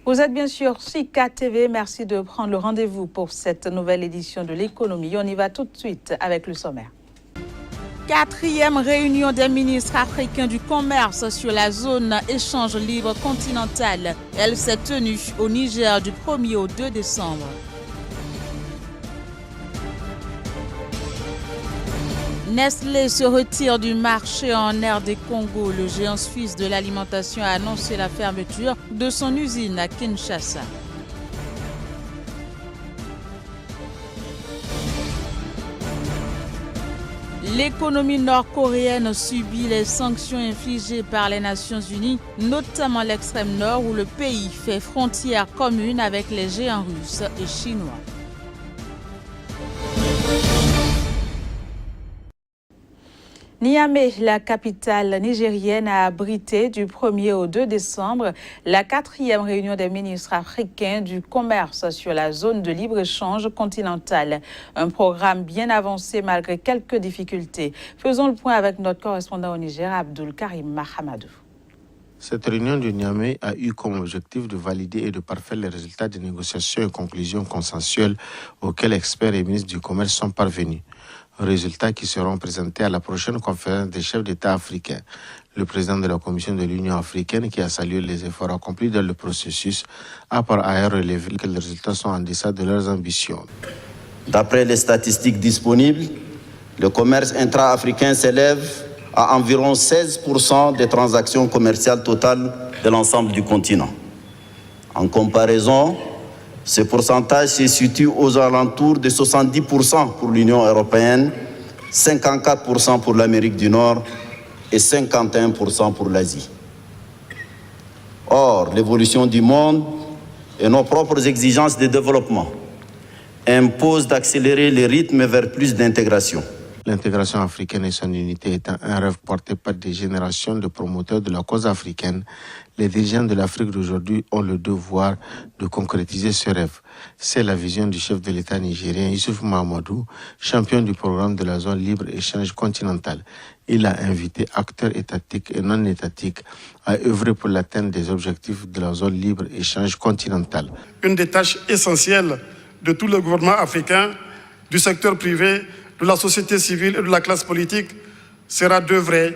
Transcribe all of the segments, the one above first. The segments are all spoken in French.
Vous êtes bien sûr Sika TV. Merci de prendre le rendez-vous pour cette nouvelle édition de l'économie. On y va tout de suite avec le sommaire. 4e réunion des ministres africains du commerce sur la zone échange libre continentale. Elle s'est tenue au Niger du 1er au 2 décembre. Nestlé se retire du marché en RD Congo. Le géant suisse de l'alimentation a annoncé la fermeture de son usine à Kinshasa. L'économie nord-coréenne subit les sanctions infligées par les Nations Unies, notamment l'extrême nord où le pays fait frontière commune avec les géants russes et chinois. Niamey, la capitale nigérienne, a abrité du 1er au 2 décembre la 4e réunion des ministres africains du commerce sur la zone de libre-échange continentale. Un programme bien avancé malgré quelques difficultés. Faisons le point avec notre correspondant au Niger, Abdul Karim Mahamadou. Cette réunion de Niamey a eu comme objectif de valider et de parfaire les résultats des négociations et conclusions consensuelles auxquelles experts et ministres du commerce sont parvenus. Résultats qui seront présentés à la prochaine conférence des chefs d'État africains. Le président de la Commission de l'Union africaine, qui a salué les efforts accomplis dans le processus, a par ailleurs relevé que les résultats sont en deçà de leurs ambitions. D'après les statistiques disponibles, le commerce intra-africain s'élève à environ 16% des transactions commerciales totales de l'ensemble du continent. En comparaison, ce pourcentage se situe aux alentours de 70% pour l'Union européenne, 54% pour l'Amérique du Nord et 51% pour l'Asie. Or, l'évolution du monde et nos propres exigences de développement imposent d'accélérer les rythmes vers plus d'intégration. L'intégration africaine et son unité étant un rêve porté par des générations de promoteurs de la cause africaine, les dirigeants de l'Afrique d'aujourd'hui ont le devoir de concrétiser ce rêve. C'est la vision du chef de l'État nigérien Issoufou Mahamadou, champion du programme de la zone libre-échange continentale. Il a invité acteurs étatiques et non étatiques à œuvrer pour l'atteinte des objectifs de la zone libre-échange continentale. Une des tâches essentielles de tout le gouvernement africain, du secteur privé, de la société civile et de la classe politique sera d'œuvrer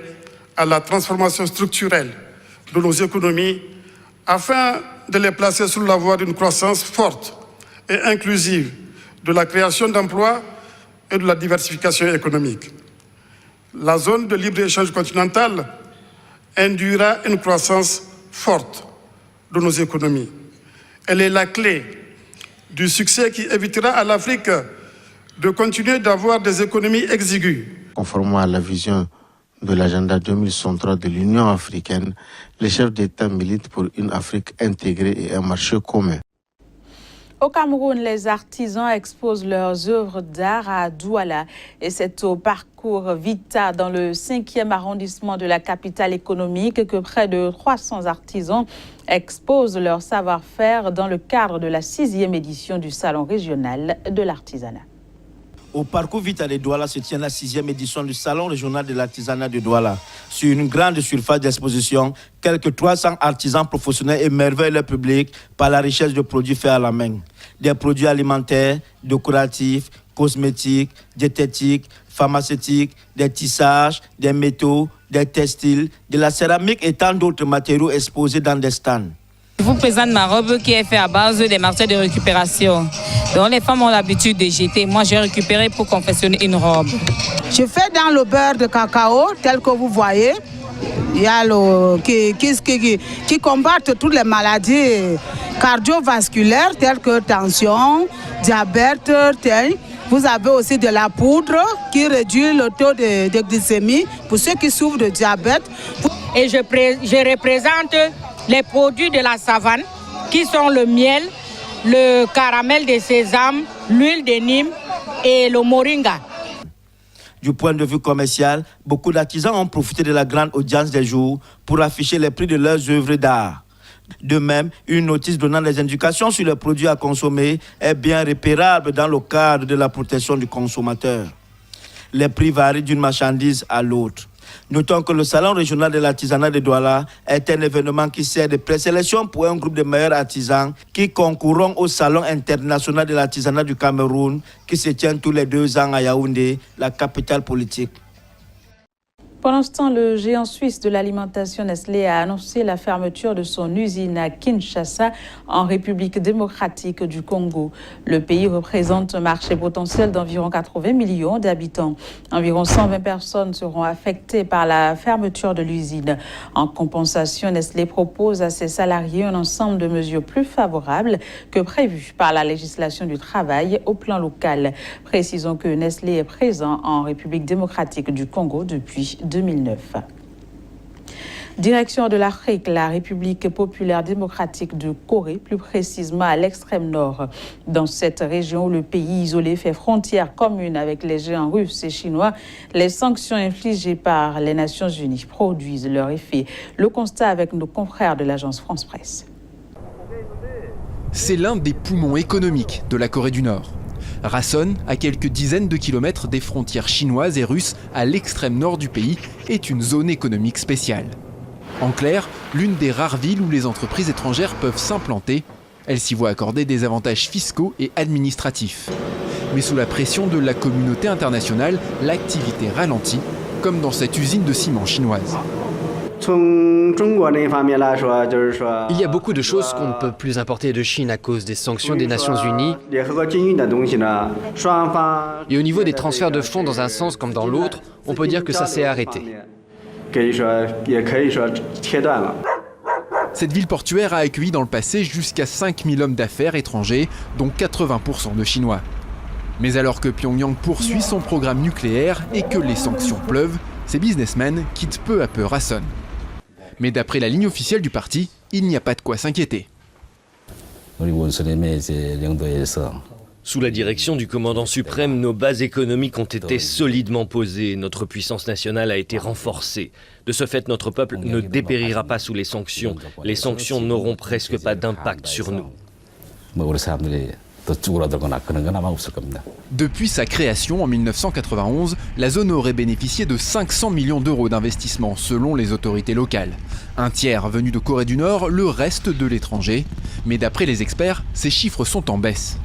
à la transformation structurelle de nos économies afin de les placer sur la voie d'une croissance forte et inclusive, de la création d'emplois et de la diversification économique. La zone de libre-échange continentale induira une croissance forte de nos économies. Elle est la clé du succès qui évitera à l'Afrique de continuer d'avoir des économies exiguës. Conformément à la vision de l'agenda 2063 de l'Union africaine, les chefs d'État militent pour une Afrique intégrée et un marché commun. Au Cameroun, les artisans exposent leurs œuvres d'art à Douala et c'est au parcours Vita dans le 5e arrondissement de la capitale économique que près de 300 artisans exposent leur savoir-faire dans le cadre de la 6e édition du Salon régional de l'artisanat. Au parcours Vita de Douala se tient la 6e édition du Salon régional de l'artisanat de Douala. Sur une grande surface d'exposition, quelques 300 artisans professionnels émerveillent le public par la richesse de produits faits à la main. Des produits alimentaires, décoratifs, cosmétiques, diététiques, pharmaceutiques, des tissages, des métaux, des textiles, de la céramique et tant d'autres matériaux exposés dans des stands. Je vous présente ma robe qui est faite à base des matières de récupération. Donc les femmes ont l'habitude de jeter. Moi, j'ai récupéré pour confectionner une robe. Je fais dans le beurre de cacao, tel que vous voyez. Il y a qui combattent toutes les maladies cardiovasculaires, telles que tension, diabète, Vous avez aussi de la poudre qui réduit le taux de glycémie pour ceux qui souffrent de diabète. Et je représente les produits de la savane qui sont le miel, le caramel de sésame, l'huile de Nîmes et le moringa. Du point de vue commercial, beaucoup d'artisans ont profité de la grande audience des jours pour afficher les prix de leurs œuvres d'art. De même, une notice donnant des indications sur les produits à consommer est bien repérable dans le cadre de la protection du consommateur. Les prix varient d'une marchandise à l'autre. Notons que le Salon régional de l'artisanat de Douala est un événement qui sert de présélection pour un groupe de meilleurs artisans qui concourront au Salon international de l'artisanat du Cameroun qui se tient tous les 2 ans à Yaoundé, la capitale politique. Pendant ce temps, le géant suisse de l'alimentation Nestlé a annoncé la fermeture de son usine à Kinshasa, en République démocratique du Congo. Le pays représente un marché potentiel d'environ 80 millions d'habitants. Environ 120 personnes seront affectées par la fermeture de l'usine. En compensation, Nestlé propose à ses salariés un ensemble de mesures plus favorables que prévues par la législation du travail au plan local. Précisons que Nestlé est présent en République démocratique du Congo depuis 2009. Direction de l'Afrique, la République populaire démocratique de Corée, plus précisément à l'extrême nord. Dans cette région où le pays isolé fait frontière commune avec les géants russes et chinois, les sanctions infligées par les Nations Unies produisent leur effet. Le constat avec nos confrères de l'agence France Presse. C'est l'un des poumons économiques de la Corée du Nord. Rason, à quelques dizaines de kilomètres des frontières chinoises et russes à l'extrême nord du pays, est une zone économique spéciale. En clair, l'une des rares villes où les entreprises étrangères peuvent s'implanter. Elles s'y voient accorder des avantages fiscaux et administratifs. Mais sous la pression de la communauté internationale, l'activité ralentit, comme dans cette usine de ciment chinoise. Il y a beaucoup de choses qu'on ne peut plus importer de Chine à cause des sanctions des Nations Unies. Et au niveau des transferts de fonds dans un sens comme dans l'autre, on peut dire que ça s'est arrêté. Cette ville portuaire a accueilli dans le passé jusqu'à 5000 hommes d'affaires étrangers, dont 80% de Chinois. Mais alors que Pyongyang poursuit son programme nucléaire et que les sanctions pleuvent, ces businessmen quittent peu à peu Rason. Mais d'après la ligne officielle du parti, il n'y a pas de quoi s'inquiéter. Sous la direction du commandant suprême, nos bases économiques ont été solidement posées. Notre puissance nationale a été renforcée. De ce fait, notre peuple ne dépérira pas sous les sanctions. Les sanctions n'auront presque pas d'impact sur nous. Depuis sa création en 1991, la zone aurait bénéficié de 500 millions d'euros d'investissement selon les autorités locales. Un tiers venu de Corée du Nord, le reste de l'étranger. Mais d'après les experts, ces chiffres sont en baisse.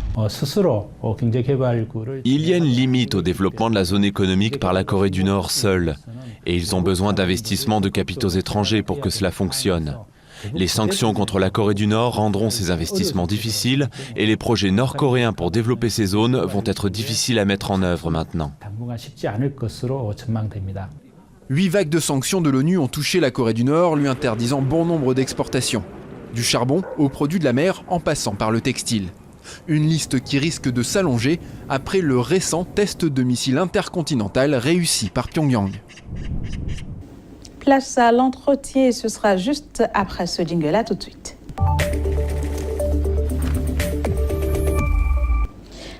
Il y a une limite au développement de la zone économique par la Corée du Nord seule. Et ils ont besoin d'investissements de capitaux étrangers pour que cela fonctionne. Les sanctions contre la Corée du Nord rendront ces investissements difficiles et les projets nord-coréens pour développer ces zones vont être difficiles à mettre en œuvre maintenant. 8 vagues de sanctions de l'ONU ont touché la Corée du Nord, lui interdisant bon nombre d'exportations. Du charbon aux produits de la mer en passant par le textile. Une liste qui risque de s'allonger après le récent test de missile intercontinental réussi par Pyongyang. Place à l'entretien et ce sera juste après ce jingle-là tout de suite.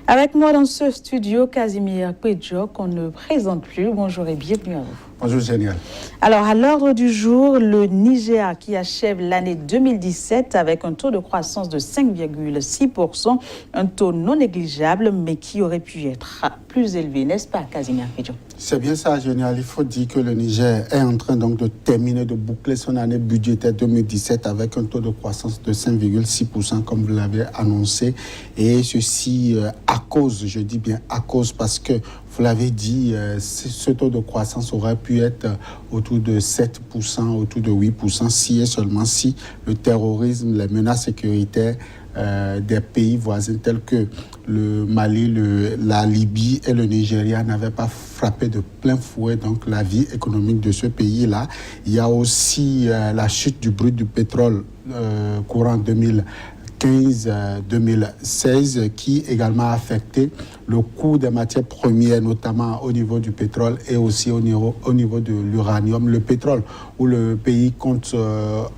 Avec moi dans ce studio, Casimir Pédjo, qu'on ne présente plus. Bonjour et bienvenue à vous. Bonjour, génial. Alors, à l'ordre du jour, le Niger qui achève l'année 2017 avec un taux de croissance de 5,6%, un taux non négligeable, mais qui aurait pu être plus élevé, n'est-ce pas, Casimir Pédjo? C'est bien ça, génial. Il faut dire que le Niger est en train donc de terminer, de boucler son année budgétaire 2017 avec un taux de croissance de 5,6%, comme vous l'avez annoncé. Et ceci à cause, je dis bien à cause, parce que vous l'avez dit, ce taux de croissance aurait pu être autour de 7%, autour de 8%, si et seulement si le terrorisme, les menaces sécuritaires des pays voisins tels que le Mali, la Libye et le Nigeria n'avaient pas frappé de plein fouet donc la vie économique de ce pays-là. Il y a aussi la chute du brut du pétrole courant 2015-2016 qui également a affecté le coût des matières premières, notamment au niveau du pétrole et aussi au niveau de l'uranium. Le pétrole, où le pays compte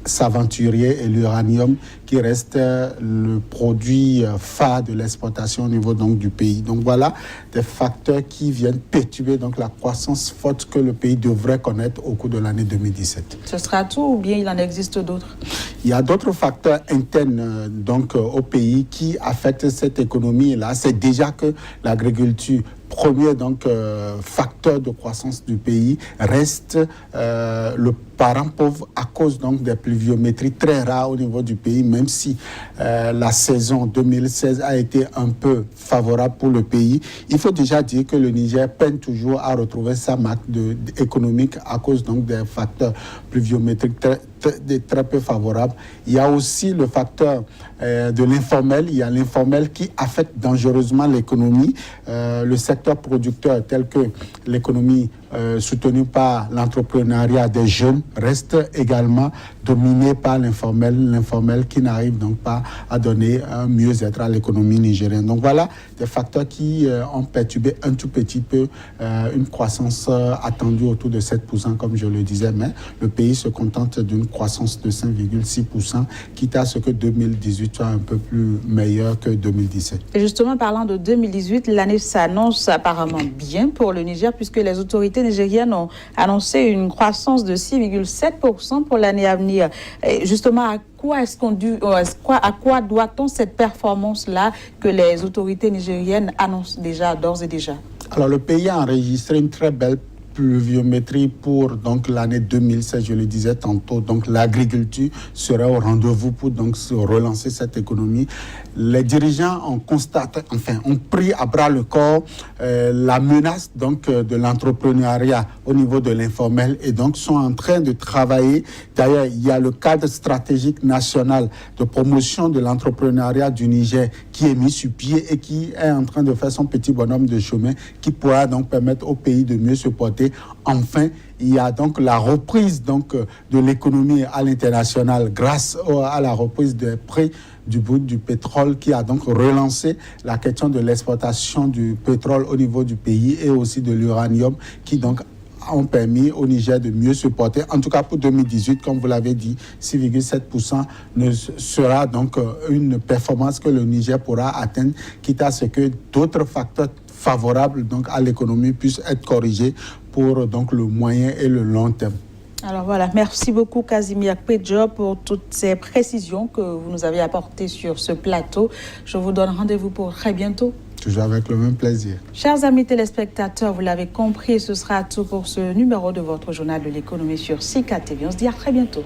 s'aventurer, et l'uranium qui reste le produit phare de l'exportation au niveau donc du pays. Donc voilà des facteurs qui viennent perturber donc la croissance forte que le pays devrait connaître au cours de l'année 2017. Ce sera tout ou bien il en existe d'autres? Il y a d'autres facteurs internes donc au pays qui affectent cette économie-là. C'est déjà que l'agriculture premier facteur de croissance du pays reste le parent pauvre à cause donc des pluviométries très rares au niveau du pays, même si la saison 2016 a été un peu favorable pour le pays. Il faut déjà dire que le Niger peine toujours à retrouver sa marque économique à cause donc des facteurs pluviométriques très peu favorables. Il y a aussi le facteur de l'informel. Il y a l'informel qui affecte dangereusement l'économie. Le secteur producteur tel que l'économie soutenue par l'entrepreneuriat des jeunes reste également dominé par l'informel qui n'arrive donc pas à donner un mieux-être à l'économie nigérienne. Donc voilà des facteurs qui ont perturbé un tout petit peu une croissance attendue autour de 7%, comme je le disais, mais le pays se contente d'une croissance de 5,6%, quitte à ce que 2018 soit un peu plus meilleur que 2017. Et justement, parlant de 2018, l'année s'annonce apparemment bien pour le Niger, puisque les autorités nigériennes ont annoncé une croissance de 6,7% pour l'année à venir. Et justement, à quoi doit-on cette performance-là que les autorités nigériennes annoncent déjà, d'ores et déjà? Alors, le pays a enregistré une très belle pluviométrie pour donc l'année 2016, je le disais tantôt. Donc l'agriculture serait au rendez-vous pour donc se relancer cette économie. Les dirigeants ont pris à bras le corps la menace donc de l'entrepreneuriat au niveau de l'informel et donc sont en train de travailler. D'ailleurs, il y a le cadre stratégique national de promotion de l'entrepreneuriat du Niger qui est mis sur pied et qui est en train de faire son petit bonhomme de chemin qui pourra donc permettre au pays de mieux se porter. Enfin, il y a donc la reprise donc de l'économie à l'international grâce à la reprise des prix du pétrole qui a donc relancé la question de l'exportation du pétrole au niveau du pays et aussi de l'uranium qui donc ont permis au Niger de mieux se porter. En tout cas, pour 2018, comme vous l'avez dit, 6,7% sera donc une performance que le Niger pourra atteindre, quitte à ce que d'autres facteurs favorables donc à l'économie puissent être corrigés pour donc le moyen et le long terme. Alors voilà, merci beaucoup Casimir Pedjo pour toutes ces précisions que vous nous avez apportées sur ce plateau. Je vous donne rendez-vous pour très bientôt. Toujours avec le même plaisir. Chers amis téléspectateurs, vous l'avez compris, ce sera tout pour ce numéro de votre journal de l'économie sur SICA TV. On se dit à très bientôt.